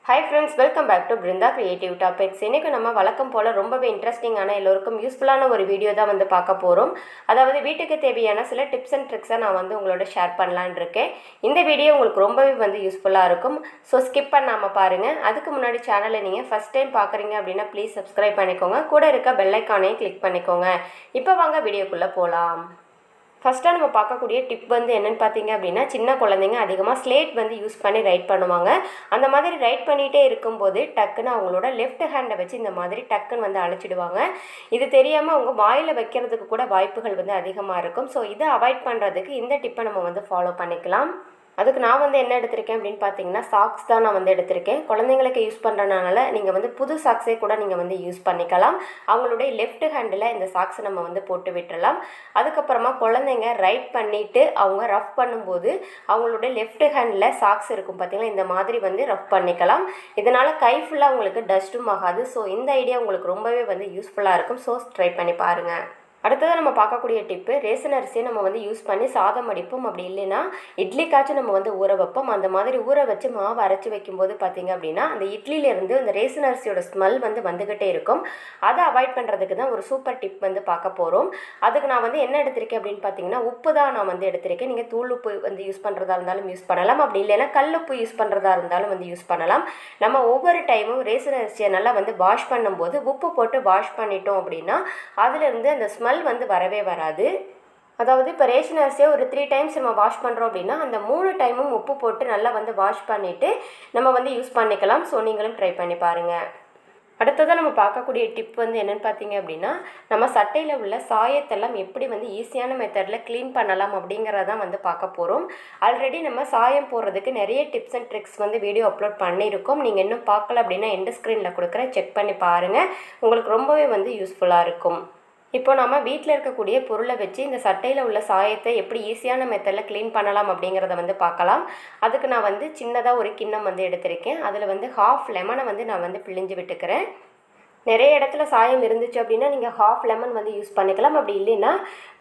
Hi friends, welcome back to Brinda creative topics. இன்றைக்கி நம்ம வழக்கம் போல் ரொம்பவே இன்ட்ரெஸ்டிங்கான எல்லோருக்கும் யூஸ்ஃபுல்லான ஒரு வீடியோ தான் பார்க்க போகிறோம். அதாவது வீட்டுக்கு தேவையான சில டிப்ஸ் அண்ட் ட்ரிக்ஸை நான் உங்களோட ஷேர் பண்ணலான்னு இருக்கேன். இந்த வீடியோ உங்களுக்கு ரொம்பவே யூஸ்ஃபுல்லாக இருக்கும். ஸோ ஸ்கிப் பண்ணாமல் பாருங்கள். அதுக்கு முன்னாடி சேனலை நீங்கள் ஃபஸ்ட் டைம் பார்க்குறீங்க அப்படின்னா ப்ளீஸ் சப்ஸ்கிரைப் பண்ணிக்கோங்க. கூட இருக்க பெல் ஐக்கானையும் கிளிக் பண்ணிக்கோங்க. இப்போ வாங்க வீடியோக்குள்ளே போகலாம். ஃபஸ்ட்டாக நம்ம பார்க்கக்கூடிய டிப் என்னென்னு பார்த்தீங்க அப்படின்னா, சின்ன குழந்தைங்க அதிகமாக ஸ்லேட் யூஸ் பண்ணி ரைட் பண்ணுவாங்க. அந்த மாதிரி ரைட் பண்ணிகிட்டே இருக்கும்போது டக்குன்னு அவங்களோட லெஃப்ட் ஹேண்டை வச்சு இந்த மாதிரி டக்குன்னு அழைச்சிடுவாங்க. இது தெரியாமல் அவங்க வாயில் வைக்கிறதுக்கு கூட வாய்ப்புகள் அதிகமாக இருக்கும். ஸோ இதை அவாய்ட் பண்ணுறதுக்கு இந்த டிப்பை நம்ம ஃபாலோ பண்ணிக்கலாம். அதுக்கு நான் என்ன எடுத்திருக்கேன் அப்படின்னு பார்த்தீங்கன்னா, சாக்ஸ் தான் நான் எடுத்திருக்கேன். குழந்தைங்களுக்கு யூஸ் பண்ணுறதுனால நீங்கள் புது சாக்ஸே கூட நீங்கள் யூஸ் பண்ணிக்கலாம். அவங்களுடைய லெஃப்ட் ஹேண்டில் இந்த சாக்ஸை நம்ம போட்டு விட்டுறலாம். அதுக்கப்புறமா குழந்தைங்க ரைட் பண்ணிவிட்டு அவங்க ரஃப் பண்ணும்போது அவங்களுடைய லெஃப்ட் ஹேண்டில் சாக்ஸ் இருக்கும் பார்த்தீங்களா, இந்த மாதிரி ரஃப் பண்ணிக்கலாம். இதனால் கை ஃபுல்லாக உங்களுக்கு டஸ்ட்டும் ஆகாது. ஸோ இந்த ஐடியா உங்களுக்கு ரொம்பவே யூஸ்ஃபுல்லாக இருக்கும். ஸோ ட்ரை பண்ணி பாருங்கள். அடுத்ததாக நம்ம பார்க்கக்கூடிய டிப்பு, ரேசன் அரிசியை நம்ம யூஸ் பண்ணி சாதம் அடிப்போம். அப்படி இல்லைன்னா இட்லிக்காச்சும் நம்ம ஊற வைப்போம். அந்த மாதிரி ஊற வச்சு மாவு அரைச்சி வைக்கும்போது பார்த்திங்க அப்படின்னா அந்த இட்லியிலேருந்து அந்த ரேசன் அரிசியோட ஸ்மெல் வந்துக்கிட்டே இருக்கும். அதை அவாய்ட் பண்ணுறதுக்கு தான் ஒரு சூப்பர் டிப் பார்க்க போகிறோம். அதுக்கு நான் என்ன எடுத்திருக்கேன் அப்படின்னு பார்த்தீங்கன்னா, உப்பு தான் நான் எடுத்திருக்கேன். நீங்கள் தூள் உப்பு யூஸ் பண்ணுறதா இருந்தாலும் யூஸ் பண்ணலாம். அப்படி இல்லைன்னா கல் உப்பு யூஸ் பண்ணுறதா இருந்தாலும் யூஸ் பண்ணலாம். நம்ம ஒவ்வொரு டைமும் ரேசன் அரிசியை நல்லா வாஷ் பண்ணும்போது உப்பு போட்டு வாஷ் பண்ணிட்டோம் அப்படின்னா அதுலேருந்து அந்த ஸ்மெல் வரவே வராது. அதாவது இப்போ ரேஷன் அரிசியை ஒரு 3 டைம்ஸ் நம்ம வாஷ் பண்ணுறோம் அப்படின்னா அந்த 3 டைமும் உப்பு போட்டு நல்லா வாஷ் பண்ணிவிட்டு நம்ம யூஸ் பண்ணிக்கலாம். ஸோ நீங்களும் ட்ரை பண்ணி பாருங்கள். அடுத்ததாக நம்ம பார்க்கக்கூடிய டிப் என்னென்னு பார்த்தீங்க அப்படின்னா, நம்ம சட்டையில் உள்ள சாயத்தெல்லாம் எப்படி ஈஸியான மெத்தடில் க்ளீன் பண்ணலாம் அப்படிங்கிறதான் பார்க்க போகிறோம். ஆல்ரெடி நம்ம சாயம் போடுறதுக்கு நிறைய tips and tricks video upload பண்ணியிருக்கோம். நீங்கள் இன்னும் பார்க்கல அப்படின்னா எண்ட் ஸ்க்ரீனில் கொடுக்குறேன், செக் பண்ணி பாருங்கள். உங்களுக்கு ரொம்பவே யூஸ்ஃபுல்லாக இருக்கும். இப்போ நம்ம வீட்டில் இருக்கக்கூடிய பொருளை வச்சு இந்த சட்டையில் உள்ள சாயத்தை எப்படி ஈஸியான மெத்தடில் க்ளீன் பண்ணலாம் அப்படிங்கிறத பார்க்கலாம். அதுக்கு நான் சின்னதாக ஒரு கிண்ணம் எடுத்திருக்கேன். அதில் ஹாஃப் லெமனை நான் பிழிஞ்சு விட்டுக்கிறேன். நிறைய இடத்துல சாயம் இருந்துச்சு அப்படின்னா நீங்கள் ஹாஃப் லெமன் யூஸ் பண்ணிக்கலாம். அப்படி இல்லைன்னா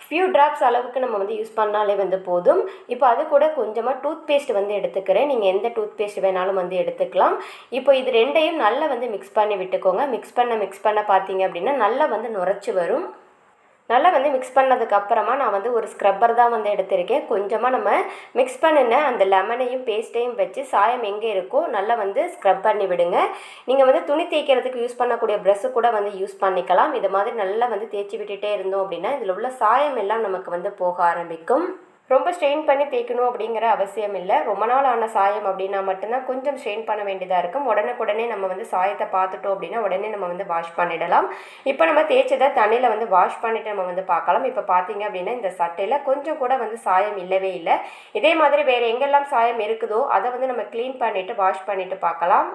ஃபியூ ட்ராப்ஸ் அளவுக்கு நம்ம யூஸ் பண்ணாலே போதும். இப்போ அது கூட கொஞ்சமாக டூத் பேஸ்ட் எடுத்துக்கிறேன். நீங்கள் எந்த டூத் பேஸ்ட் வேணாலும் எடுத்துக்கலாம். இப்போ இது ரெண்டையும் நல்லா மிக்ஸ் பண்ணி விட்டுக்கோங்க. மிக்ஸ் பண்ண பார்த்தீங்க அப்படின்னா நல்லா நுரைச்சி வரும். நல்லா மிக்ஸ் பண்ணதுக்கப்புறமா நான் ஒரு ஸ்க்ரப்பர் தான் எடுத்திருக்கேன். கொஞ்சமாக நம்ம மிக்ஸ் பண்ணின அந்த லெமனையும் பேஸ்ட்டையும் வச்சு சாயம் எங்கே இருக்கோ நல்லா ஸ்க்ரப் பண்ணி விடுங்க. நீங்கள் துணி தேய்க்கிறதுக்கு யூஸ் பண்ணக்கூடிய ப்ரஷ்ஷு கூட யூஸ் பண்ணிக்கலாம். இது மாதிரி நல்லா தேய்ச்சி விட்டுட்டே இருந்தோம் அப்படின்னா இதில் உள்ள சாயம் எல்லாம் நமக்கு போக ஆரம்பிக்கும். ரொம்ப ஸ்ட்ரெயின் பண்ணி தேய்க்கணும் அப்படிங்கிற அவசியம் இல்லை. ரொம்ப நாள் ஆன சாயம் அப்படின்னா மட்டும்தான் கொஞ்சம் ஸ்ட்ரெயின் பண்ண வேண்டியதாக இருக்கும். உடனே நம்ம சாயத்தை பார்த்துட்டோம் அப்படின்னா உடனே நம்ம வாஷ் பண்ணிடலாம். இப்போ நம்ம தேய்ச்சதை தண்ணியில் வாஷ் பண்ணிவிட்டு நம்ம பார்க்கலாம். இப்போ பார்த்தீங்க அப்படின்னா இந்த சட்டையில் கொஞ்சம் கூட சாயம் இல்லவே இல்லை. இதே மாதிரி வேறு எங்கெல்லாம் சாயம் இருக்குதோ அதை நம்ம க்ளீன் பண்ணிவிட்டு வாஷ் பண்ணிவிட்டு பார்க்கலாம்.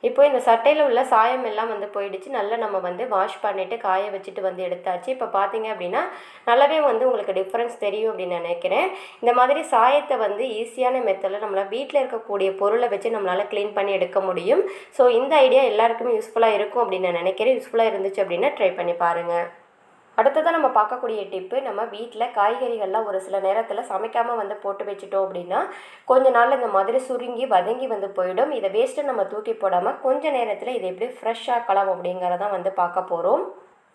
இப்போ இந்த சட்டையில் உள்ள சாயம் எல்லாம் போயிடுச்சு. நல்லா நம்ம வாஷ் பண்ணிவிட்டு காய வச்சுட்டு எடுத்தாச்சு. இப்போ பார்த்தீங்க அப்படின்னா நல்லாவே உங்களுக்கு டிஃப்ரென்ஸ் தெரியும் அப்படின்னு நினைக்கிறேன். இந்த மாதிரி சாயத்தை ஈஸியான மெத்தடில் நம்மளால் வீட்டில் இருக்கக்கூடிய பொருளை வச்சு நம்மளால் க்ளீன் பண்ணி எடுக்க முடியும். ஸோ இந்த ஐடியா எல்லாருக்குமே யூஸ்ஃபுல்லாக இருக்கும் அப்படின்னு நான் நினைக்கிறேன். யூஸ்ஃபுல்லாக இருந்துச்சு அப்படின்னா ட்ரை பண்ணி பாருங்கள். அடுத்ததான் நம்ம பார்க்கக்கூடிய டிப்பு, நம்ம வீட்டில் காய்கறிகள்லாம் ஒரு சில நேரத்தில் சமைக்காமல் போட்டு வச்சுட்டோம் அப்படின்னா கொஞ்ச நாள் இந்த மாதிரி சுருங்கி வதங்கி போயிடும். இதை வேஸ்ட்டு நம்ம தூக்கி போடாமல் கொஞ்சம் நேரத்தில் இதை எப்படி ஃப்ரெஷ் ஆக்கலாம் அப்படிங்கிறதான் பார்க்க போகிறோம்.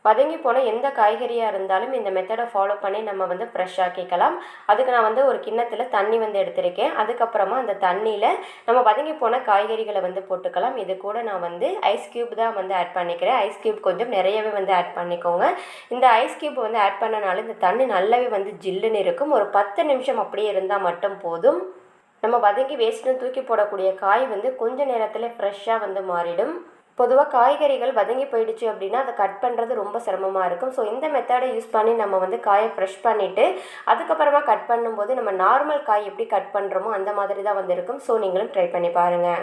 வதங்கி போன எந்த காய்கறியாக இருந்தாலும் இந்த மெத்தடை ஃபாலோ பண்ணி நம்ம ஃப்ரெஷ் ஆக்கிக்கலாம். அதுக்கு நான் ஒரு கிண்ணத்தில் தண்ணி எடுத்திருக்கேன். அதுக்கப்புறமா அந்த தண்ணியில் நம்ம வதங்கி போன காய்கறிகளை போட்டுக்கலாம். இது கூட நான் ஐஸ் க்யூப் தான் ஆட் பண்ணிக்கிறேன். ஐஸ் க்யூப் கொஞ்சம் நிறையவே ஆட் பண்ணிக்கோங்க. இந்த ஐஸ் க்யூப் ஆட் பண்ணனால இந்த தண்ணி நல்லாவே ஜில்லுன்னு இருக்கும். ஒரு 10 நிமிஷம் அப்படியே இருந்தால் மட்டும் போதும். நம்ம வதங்கி வேஸ்ட்டு தூக்கி போடக்கூடிய காய் கொஞ்சம் நேரத்தில் ஃப்ரெஷ்ஷாக மாறிடும். பொதுவாக காய்கறிகள் வதங்கி போயிடுச்சு அப்படின்னா அதை கட் பண்ணுறது ரொம்ப சிரமமாக இருக்கும். ஸோ இந்த மெத்தடை யூஸ் பண்ணி நம்ம காயை ஃப்ரெஷ் பண்ணிவிட்டு அதுக்கப்புறமா கட் பண்ணும்போது நம்ம நார்மல் காய் எப்படி கட் பண்ணுறோமோ அந்த மாதிரி தான் இருக்கும். ஸோ நீங்களும் ட்ரை பண்ணி பாருங்கள்.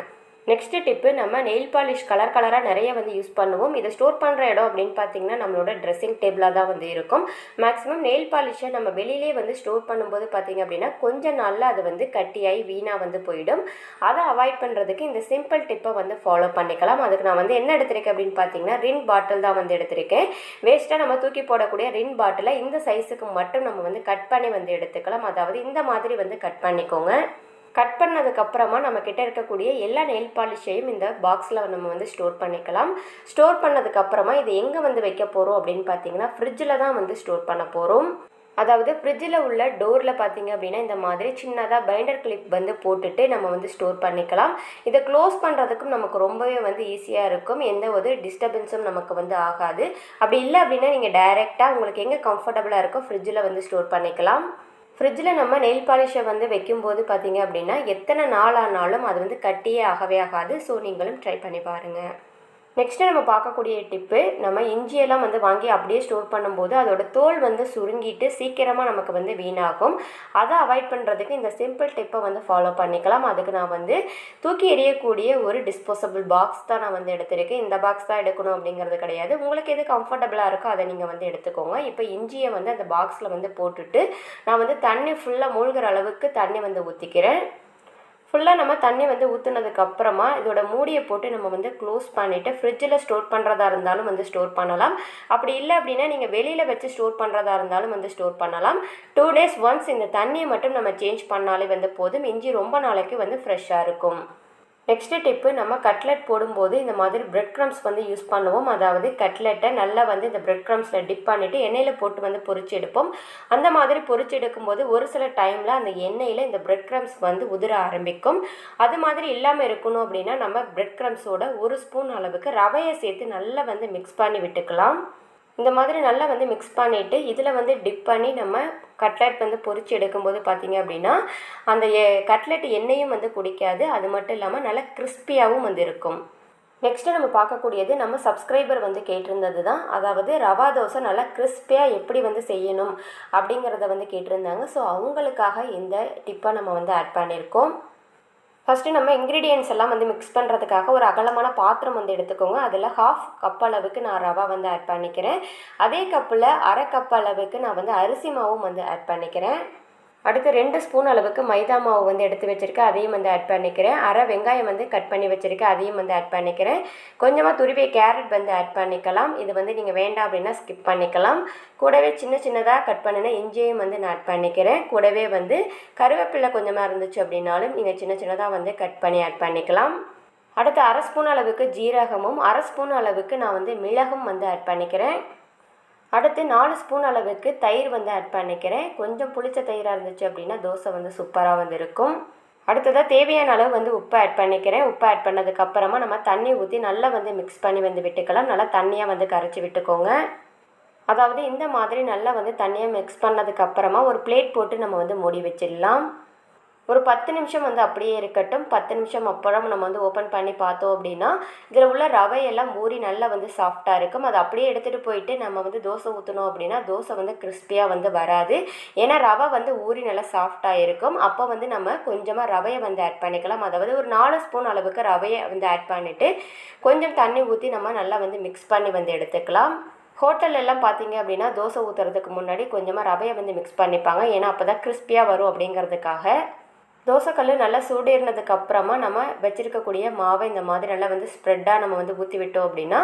நெக்ஸ்ட்டு டிப்பு, நம்ம நெயில் பாலிஷ் கலராக நிறைய யூஸ் பண்ணுவோம். இதை ஸ்டோர் பண்ணுற இடம் அப்படின்னு பார்த்தீங்கன்னா நம்மளோட ட்ரெஸ்ஸிங் டேபிளாக தான் இருக்கும். மேக்ஸிமம் நெயில் பாலிஷை நம்ம வெளியிலே ஸ்டோர் பண்ணும்போது பார்த்திங்க அப்படின்னா கொஞ்சம் நாளில் அது கட்டியாகி வீணாக போயிடும். அதை அவாய்ட் பண்ணுறதுக்கு இந்த சிம்பிள் டிப்பை ஃபாலோ பண்ணிக்கலாம். அதுக்கு நான் என்ன எடுத்திருக்கேன் அப்படின்னு பார்த்தீங்கன்னா ரின் பாட்டில் தான் எடுத்திருக்கேன். வேஸ்ட்டாக நம்ம தூக்கி போடக்கூடிய ரின் பாட்டிலை இந்த சைஸுக்கு மட்டும் நம்ம கட் பண்ணி எடுத்துக்கலாம். அதாவது இந்த மாதிரி கட் பண்ணிக்கோங்க. கட் பண்ணதுக்கப்புறமா நம்மக்கிட்ட இருக்கக்கூடிய எல்லா நெயில் பாலிஷையும் இந்த பாக்ஸில் நம்ம வந்து ஸ்டோர் பண்ணிக்கலாம். ஸ்டோர் பண்ணதுக்கப்புறமா இது எங்கே வந்து வைக்க போகிறோம் அப்படின்னு பார்த்தீங்கன்னா ஃப்ரிட்ஜில் தான் வந்து ஸ்டோர் பண்ண போகிறோம். அதாவது ஃப்ரிட்ஜில் உள்ள டோரில் பார்த்திங்க அப்படின்னா இந்த மாதிரி சின்னதாக பைண்டர் கிளிப் வந்து போட்டுட்டு நம்ம வந்து ஸ்டோர் பண்ணிக்கலாம். இதை க்ளோஸ் பண்ணுறதுக்கும் நமக்கு ரொம்பவே வந்து ஈஸியாக இருக்கும். எந்த ஒரு டிஸ்டர்பன்ஸும் நமக்கு வந்து ஆகாது. அப்படி இல்லை அப்படின்னா நீங்கள் டைரெக்டாக உங்களுக்கு எங்கே கம்ஃபர்டபுளாக இருக்கோ ஃப்ரிட்ஜில் வந்து ஸ்டோர் பண்ணிக்கலாம். ஃப்ரிட்ஜில் நம்ம நெயில் பாலிஷை வந்து வைக்கும்போது பார்த்திங்க அப்படின்னா எத்தனை நாள் ஆனாலும் அது வந்து கட்டியே ஆகவே ஆகாது. ஸோ நீங்களும் ட்ரை பண்ணி பாருங்கள். நெக்ஸ்ட்டு நம்ம பார்க்கக்கூடிய டிப்பு, நம்ம இஞ்சியெல்லாம் வந்து வாங்கி அப்படியே ஸ்டோர் பண்ணும்போது அதோட தோல் வந்து சுருங்கிட்டு சீக்கிரமாக நமக்கு வந்து வீணாகும். அதை அவாய்ட் பண்ணுறதுக்கு இந்த சிம்பிள் டிப்பை வந்து ஃபாலோ பண்ணிக்கலாம். அதுக்கு நான் வந்து தூக்கி எறியக்கூடிய ஒரு டிஸ்போசபிள் பாக்ஸ் தான் நான் வந்து எடுத்திருக்கேன். இந்த பாக்ஸ் தான் எடுக்கணும் அப்படிங்கிறது கிடையாது. உங்களுக்கு எது கம்ஃபர்டபுளாக இருக்கோ அதை நீங்கள் வந்து எடுத்துக்கோங்க. இப்போ இஞ்சியை வந்து அந்த பாக்ஸில் வந்து போட்டுட்டு நான் வந்து தண்ணி ஃபுல்லாக மூழ்கிற அளவுக்கு தண்ணி வந்து ஊற்றிக்கிறேன். ஃபுல்லாக நம்ம தண்ணி வந்து ஊற்றுனதுக்கப்புறமா இதோட மூடியை போட்டு நம்ம வந்து க்ளோஸ் பண்ணிவிட்டு ஃப்ரிட்ஜில் ஸ்டோர் பண்ணுறதா இருந்தாலும் வந்து ஸ்டோர் பண்ணலாம். அப்படி இல்லை அப்படின்னா நீங்கள் வெளியில் வச்சு ஸ்டோர் பண்ணுறதா இருந்தாலும் வந்து ஸ்டோர் பண்ணலாம். 2 days ஒன்ஸ் இந்த தண்ணியை மட்டும் நம்ம சேஞ்ச் பண்ணாலே வந்து போதும். இஞ்சி ரொம்ப நாளைக்கு வந்து ஃப்ரெஷ்ஷாக இருக்கும். நெக்ஸ்ட்டு டிப்பு, நம்ம கட்லெட் போடும்போது இந்த மாதிரி பிரெட் க்ரம்ஸ் வந்து யூஸ் பண்ணுவோம். அதாவது கட்லெட்டை நல்லா வந்து இந்த பிரெட் க்ரம்ஸில் டிப் பண்ணிவிட்டு எண்ணெயில் போட்டு வந்து பொரிச்சு எடுப்போம். அந்த மாதிரி பொரிச்சு எடுக்கும்போது ஒரு சில டைமில் அந்த எண்ணெயில் இந்த பிரெட் க்ரம்ஸ் வந்து உதிர ஆரம்பிக்கும். அது மாதிரி இல்லாமல் இருக்கணும் அப்படின்னா நம்ம பிரெட் க்ரம்ஸோட 1 ஸ்பூன் அளவுக்கு ரவையை சேர்த்து நல்லா வந்து மிக்ஸ் பண்ணி விட்டுக்கலாம். இந்த மாதிரி நல்லா வந்து மிக்ஸ் பண்ணிவிட்டு இதில் வந்து டிப் பண்ணி நம்ம கட்லெட் வந்து பொரிச்சு எடுக்கும்போது பார்த்திங்க அப்படின்னா அந்த கட்லெட் எண்ணெயும் வந்து குடிக்காது. அது மட்டும் இல்லாமல் நல்லா கிறிஸ்பியாகவும் வந்து இருக்கும். நெக்ஸ்ட்டு நம்ம பார்க்கக்கூடியது நம்ம சப்ஸ்கிரைபர் வந்து கேட்டிருந்தது தான். அதாவது ரவா தோசை நல்லா கிறிஸ்பியாக எப்படி வந்து செய்யணும் அப்படிங்கிறத வந்து கேட்டிருந்தாங்க. ஸோ அவங்களுக்காக இந்த டிப்பை நம்ம வந்து ஆட் பண்ணியிருக்கோம். ஃபஸ்ட்டு நம்ம இன்க்ரீடியன்ஸ் எல்லாம் வந்து மிக்ஸ் பண்ணுறதுக்காக ஒரு அகலமான பாத்திரம் வந்து எடுத்துக்கோங்க. அதில் 1/2 கப் அளவுக்கு நான் ரவா வந்து ஆட் பண்ணிக்கிறேன். அதே கப்பில் 1/2 கப் அளவுக்கு நான் வந்து அரிசி மாவும் வந்து ஆட் பண்ணிக்கிறேன். அடுத்து 2 ஸ்பூன் அளவுக்கு மைதா மாவு வந்து எடுத்து வச்சுருக்கேன், அதையும் வந்து ஆட் பண்ணிக்கிறேன். அரை வெங்காயம் வந்து கட் பண்ணி வச்சுருக்கேன், அதையும் வந்து ஆட் பண்ணிக்கிறேன். கொஞ்சமாக துருவிய கேரட் வந்து ஆட் பண்ணிக்கலாம். இது வந்து நீங்கள் வேண்டாம் அப்படின்னா ஸ்கிப் பண்ணிக்கலாம். கூடவே சின்னதாக கட் பண்ணின இஞ்சியையும் வந்து நான் ஆட் பண்ணிக்கிறேன். கூடவே வந்து கருவேப்பிலை கொஞ்சமாக இருந்துச்சு அப்படின்னாலும் நீங்கள் சின்னதாக வந்து கட் பண்ணி ஆட் பண்ணிக்கலாம். அடுத்து 1/2 ஸ்பூன் அளவுக்கு ஜீரகமும் 1/2 ஸ்பூன் அளவுக்கு நான் வந்து மிளகும் வந்து ஆட் பண்ணிக்கிறேன். அடுத்து 4 ஸ்பூன் அளவுக்கு தயிர் வந்து ஆட் பண்ணிக்கிறேன். கொஞ்சம் புளிச்ச தயிராக இருந்துச்சு அப்படின்னா தோசை வந்து சூப்பராக வந்து இருக்கும். அடுத்ததாக தேவையான அளவு வந்து உப்பு ஆட் பண்ணிக்கிறேன். உப்பு ஆட் பண்ணதுக்கப்புறமா நம்ம தண்ணி ஊற்றி நல்லா வந்து மிக்ஸ் பண்ணி வந்து விட்டுக்கலாம். நல்லா தண்ணியாக வந்து கரைச்சி விட்டுக்கோங்க. அதாவது இந்த மாதிரி நல்லா வந்து தண்ணியாக மிக்ஸ் பண்ணதுக்கப்புறமா ஒரு பிளேட் போட்டு நம்ம வந்து மூடி வச்சிடலாம். ஒரு 10 நிமிஷம் வந்து அப்படியே இருக்கட்டும். 10 நிமிஷம் அப்புறம் நம்ம வந்து ஓப்பன் பண்ணி பார்த்தோம் அப்படின்னா இதில் உள்ள ரவையெல்லாம் ஊறி நல்லா வந்து சாஃப்டாக இருக்கும். அதை அப்படியே எடுத்துகிட்டு போயிட்டு நம்ம வந்து தோசை ஊற்றணும் அப்படின்னா தோசை வந்து கிறிஸ்பியாக வந்து வராது. ஏன்னா ரவை வந்து ஊறி நல்லா சாஃப்டாக இருக்கும். அப்போ வந்து நம்ம கொஞ்சமாக ரவையை வந்து ஆட் பண்ணிக்கலாம். அதாவது ஒரு 4 ஸ்பூன் அளவுக்கு ரவையை வந்து ஆட் பண்ணிவிட்டு கொஞ்சம் தண்ணி ஊற்றி நம்ம நல்லா வந்து மிக்ஸ் பண்ணி வந்து எடுத்துக்கலாம். ஹோட்டலெல்லாம் பார்த்தீங்க அப்படின்னா தோசை ஊற்றுறதுக்கு முன்னாடி கொஞ்சமாக ரவையை வந்து மிக்ஸ் பண்ணிப்பாங்க. ஏன்னா அப்போ தான் கிறிஸ்பியாக வரும் அப்படிங்கிறதுக்காக. தோசைக்கல் நல்லா சூடேறினதுக்கு அப்புறமா நம்ம வச்சுருக்கக்கூடிய மாவை இந்த மாதிரி நல்லா வந்து ஸ்ப்ரெட்டாக நம்ம வந்து ஊற்றி விட்டோம் அப்படின்னா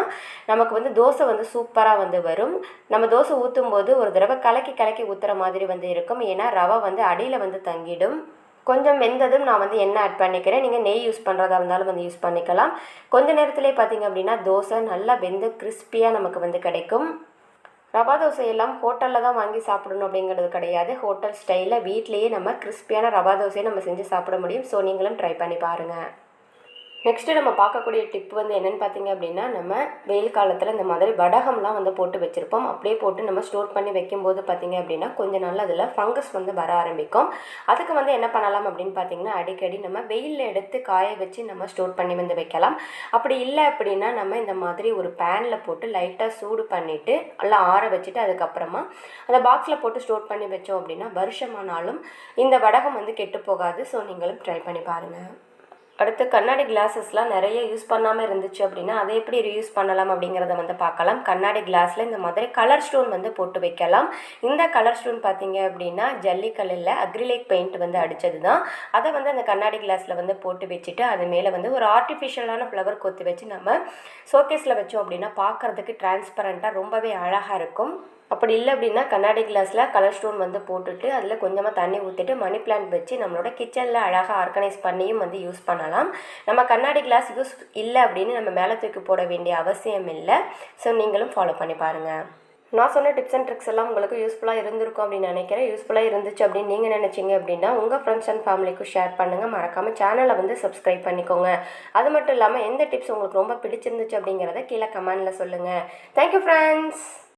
நமக்கு வந்து தோசை வந்து சூப்பராக வந்து வரும். நம்ம தோசை ஊற்றும் போது ஒரு தடவை கலக்கி ஊற்றுற மாதிரி வந்து இருக்கும். ஏன்னா ரவை வந்து அடியில் வந்து தங்கிடும். கொஞ்சம் வெந்ததும் நான் வந்து எண்ணெய் ஆட் பண்ணிக்கிறேன். நீங்கள் நெய் யூஸ் பண்ணுறதா இருந்தாலும் வந்து யூஸ் பண்ணிக்கலாம். கொஞ்ச நேரத்துலேயே பார்த்திங்க அப்படின்னா தோசை நல்லா வெந்து கிறிஸ்பியாக நமக்கு வந்து கிடைக்கும். ரவா தோசையெல்லாம் ஹோட்டலில் தான் வாங்கி சாப்பிடணும் அப்படிங்கிறது கிடையாது. ஹோட்டல் ஸ்டைலில் வீட்லேயே நம்ம கிறிஸ்பியான ரவா தோசையை நம்ம செஞ்சு சாப்பிட முடியும். ஸோ நீங்களும் ட்ரை பண்ணி பாருங்கள். நெக்ஸ்ட்டு நம்ம பார்க்கக்கூடிய டிப் வந்து என்னென்னு பார்த்தீங்க அப்படின்னா நம்ம வெயில் காலத்தில் இந்த மாதிரி வடகம்லாம் வந்து போட்டு வச்சுருப்போம். அப்படியே போட்டு நம்ம ஸ்டோர் பண்ணி வைக்கும்போது பார்த்திங்க அப்படின்னா கொஞ்சம் நாள் அதில் ஃபங்கஸ் வந்து வர ஆரம்பிக்கும். அதுக்கு வந்து என்ன பண்ணலாம் அப்படின்னு பார்த்திங்கன்னா அடிக்கடி நம்ம வெயிலில் எடுத்து காய வச்சு நம்ம ஸ்டோர் பண்ணி வந்து வைக்கலாம். அப்படி இல்லை அப்படின்னா நம்ம இந்த மாதிரி ஒரு பேனில் போட்டு லைட்டாக சூடு பண்ணிவிட்டு நல்லா ஆற வச்சுட்டு அதுக்கப்புறமா அந்த பாக்ஸில் போட்டு ஸ்டோர் பண்ணி வச்சோம் அப்படின்னா வருஷமானாலும் இந்த வடகம் வந்து கெட்டு போகாது. ஸோ நீங்களும் ட்ரை பண்ணி பாருங்கள். அடுத்து கண்ணாடி கிளாஸஸ்லாம் நிறைய யூஸ் பண்ணாமல் இருந்துச்சு அப்படின்னா அதை எப்படி ரீயூஸ் பண்ணலாம் அப்படிங்கிறத வந்து பார்க்கலாம். கண்ணாடி கிளாஸில் இந்த மாதிரி கலர் ஸ்டோன் வந்து போட்டு வைக்கலாம். இந்த கலர் ஸ்டோன் பார்த்தீங்க அப்படின்னா ஜல்லிக்கல்லில் அக்ரிலிக் பெயிண்ட் வந்து அடித்தது தான். அதை வந்து அந்த கண்ணாடி கிளாஸில் வந்து போட்டு வச்சுட்டு அது மேலே வந்து ஒரு ஆர்டிஃபிஷியலான ஃப்ளவர் கொத்து வச்சு நம்ம ஷோகேஸில் வச்சோம் அப்படின்னா பார்க்குறதுக்கு டிரான்ஸ்பரண்ட்டாக ரொம்பவே அழகாக இருக்கும். அப்படி இல்லை அப்படின்னா கண்ணாடி கிளாஸில் கலர் ஸ்டோன் வந்து போட்டுட்டு அதில் கொஞ்சமாக தண்ணி ஊற்றிட்டு மணி பிளான்ட் வச்சு நம்மளோட கிச்சனில் அழகாக ஆர்கனைஸ் பண்ணியும் வந்து யூஸ் பண்ணலாம். நம்ம கண்ணாடி கிளாஸ் யூஸ் இல்லை அப்படின்னு நம்ம மேலே தூக்கி போட வேண்டிய அவசியம் இல்லை. ஸோ நீங்களும் ஃபாலோ பண்ணி பாருங்கள். நான் சொன்ன டிப்ஸ் அண்ட் ட்ரிக்ஸ் எல்லாம் உங்களுக்கு யூஸ்ஃபுல்லாக இருந்திருக்கும் அப்படின்னு நினைக்கிறேன். யூஸ்ஃபுல்லாக இருந்துச்சு அப்படின்னு நீங்கள் நினச்சிங்க அப்படின்னா உங்கள் ஃப்ரெண்ட்ஸ் அண்ட் ஃபேமிலிக்கும் ஷேர் பண்ணுங்கள். மறக்காமல் சேனலை வந்து சப்ஸ்கிரைப் பண்ணிக்கோங்க. அது மட்டும் இல்லாமல் எந்த டிப்ஸ் உங்களுக்கு ரொம்ப பிடிச்சிருந்துச்சு அப்படிங்கிறத கீழே கமெண்டில் சொல்லுங்கள். Thank you friends.